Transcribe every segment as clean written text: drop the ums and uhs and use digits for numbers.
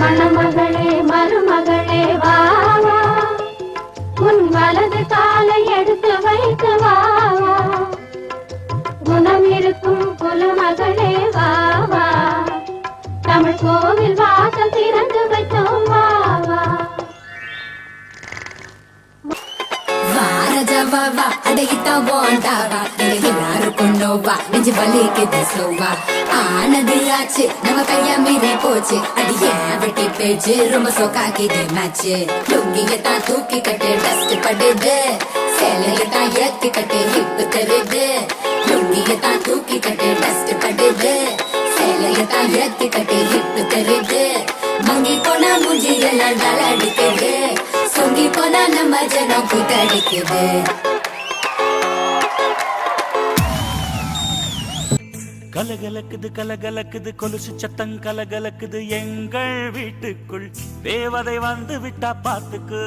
மணமகளே மருமகளே வா வா, உன் வலது காலை எடுத்து வைத்து வா வா, குணம் இருக்கும் குலமகளே வா வா, தமிழ் கோவில் வாசல் திறந்து வைத்தோம் வா வா. வாரஜாவா அடகிட்டா போண்டாவா எல்லாருக்கும் நோவா நெஞ்சு வலிக்குது ஸ்லோவா ஆனது ஆச்சு நம்ம கையா மீறி போச்சு அது ஏன் வெட்டி பேச்சு ரொம்ப சோக்காக்கிது மேட்ச்சு லுங்கிய தான் தூக்கி கட்டு டஸ்ட் படுது சேலைய தான் இறக்கி கட்டு ஹிப்பு தருது லுங்கிய தான் தூக்கி கட்டு டஸ்ட் படுது சேலைய தான் இறக்கி கட்டு ஹிப்பு தருது மங்கி போனா மூஞ்சி எல்லாம் டல் அடிக்குது சொங்கி போனா நம்ம ஜனம் கூத்தடிக்குது. கலகலக்குது கலகலக்குது கொலுசு சத்தம் கலகலக்குது எங்கள் வீட்டுக்குள் தேவதை வந்து விட்டா பாத்துக்கு.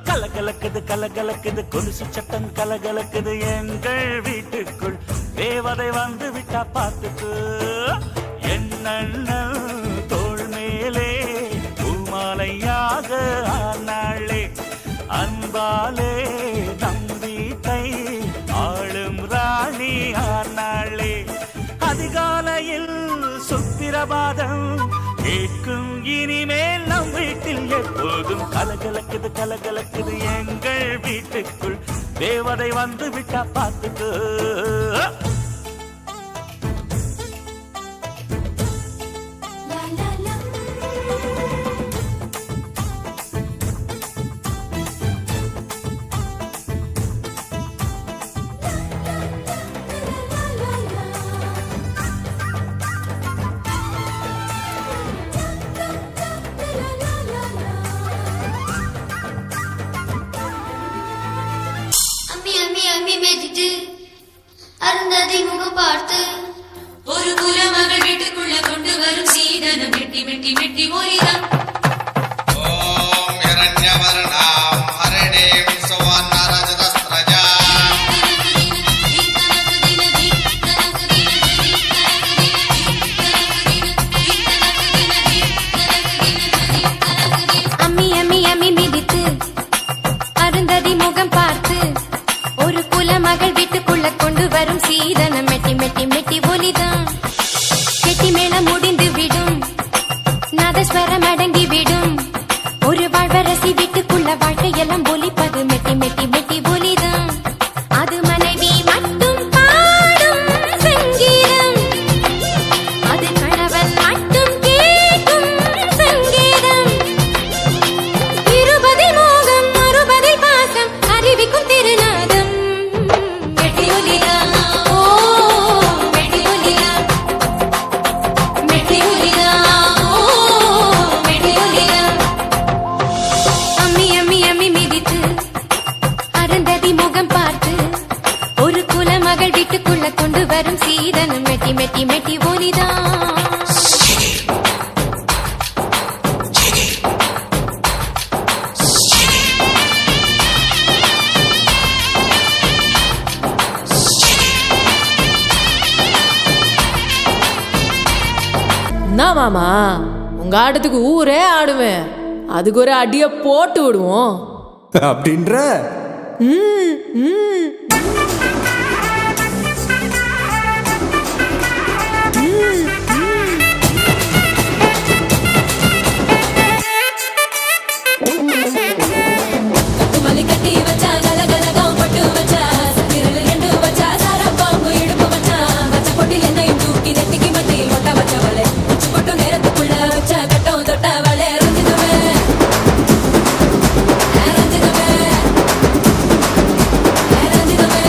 கலகலக்குது கலகலக்குது கொலுசு சத்தம் கலகலக்குது எங்கள் வீட்டுக்குள் தேவதை வந்து விட்டா பாத்துக்கு. என்ன தோள் மேலே பூமாலையாக ஆனாளே அன்பாலே நம் வீட்டை ஆளும் ராணி ஆனாளே. அதிகாலையில் சுப்பிரபாதம் கேட்கும் இனிமேல் நம் வீட்டில் எப்போதும் கலகலக்குது கலகலக்குது எங்கள் வீட்டுக்குள் தேவதை வந்து விட்டா பார்த்துக்கு. அருந்ததி முகம் பார்த்து ஒரு குலமகள் வீட்டுக்குள்ள கொண்டு வரும் சீதனம் மெட்டி மெட்டி மெட்டி ஒரிதம். ஓம் இரண்யவர்ணாம் ஹரிணீம் சுவர்ணரஜதஸ்ரஜா அம்மி அம்மி அம்மி மிதித்து அருந்ததி முகம் பார்த்து ஒரு குலமகள் வீட்டுக்குள்ள கொண்டு வரும் சீதனம் மெட்டி மெட்டி மெட்டி ஒலிதான். கெட்டி மேளம் முடிந்து விடும் நாதஸ்வரம் அடங்கி விடும் ஒரு வாழ்வரசி வீட்டுக்குள்ள வாழ்க்கையெல்லாம் ஒலிப்பது மெட்டி மெட்டி மெட்டி ஒலிதான். அது மனைவி மட்டும் பாடும் சங்கீதம் அது கணவன் மட்டும் கேட்கும் சங்கீதம். இருபதில் மோகம் அறுபதில் பாசம் அறிவிக்கும் திருநாதம் மெட்டி ஒலிதா. ஓ மெட்டி ஒலிதா மெட்டி ஒலிதா. ஓ மெட்டி ஒலிதா. அம்மி அம்மி அம்மி மிதித்து அருந்ததி முகம் பார்த்து ஒரு குலமகள் வீட்டுக்குள்ள கொண்டு வரும் சீதனம் மெட்டி மெட்டி மெட்டி ஒலிதா. என்ன மாமா உங்க ஆட்டத்துக்கு ஊரே ஆடுவேன், அதுக்கு ஒரு அடிய போட்டு விடுவோம் அப்படின்ற ம் ம் மல்லி கட்டி வச்சா கலகலகம் பட்டு வச்சா சத்திரல் ரெண்டு வச்சா சாரா பாம்பு இடுப்பு வச்சா வச்ச பொட்டில் என்னையும் தூக்கி நெட்டிக்கு மட்டில் ஒட்ட வச்சவளே உச்சி பொட்டு நேரத்துக்குள்ள வச்ச கட்டம் தொட்டவளே ரஞ்சிதமே ரஞ்சிதமே ரஞ்சிதமே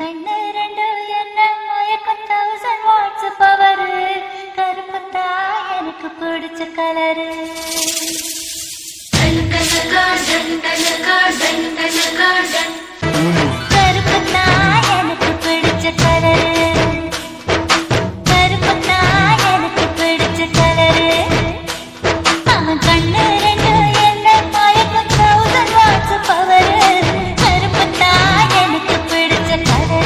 கண்ணு ரெண்டு என்ன மயக்கம் 1000 வாட்ஸ் பவர் கருப்பத்தா எனக்கு பிடிச்ச கலரு கருப்பத்தா எனக்கு பிடிச்ச கலரு கருப்பத்தா எனக்கு பிடிச்ச கலரு அவன் கண்ணு ரெண்டு என்ன மயக்கம் 1000 வாட்ஸ் பவர் கருப்பத்தா எனக்கு பிடிச்ச கலரு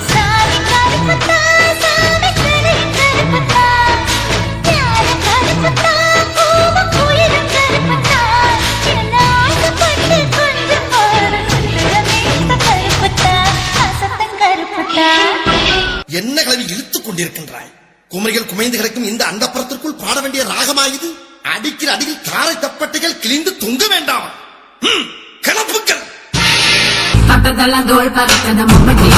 சாமி கருப்பத்தா சாமி கருப்பத்தா யாரு கருப்பத்தா பூவ குயில கருப்பத்தா என்ன ஆசைப்பட்டு கொஞ்சம் போற சுந்தரமேத்த கருப்பத்தா அசத்தன் கருப்பத்தா என்ன கல்வி இழுத்துக் கொண்டிருக்கின்றாய் குமரிகள் குமைந்து கிடக்கும் இந்த அந்தப்புறத்திற்குள் பாட வேண்டிய ராகமாயுது அடிக்கிற அடியில் தாரை தப்பட்டைகள் கிழிந்து தொங்க வேண்டாம் கிளப்புக்கள் பட்டதெல்லாம் தோல் பறக்கத மம்மட்டி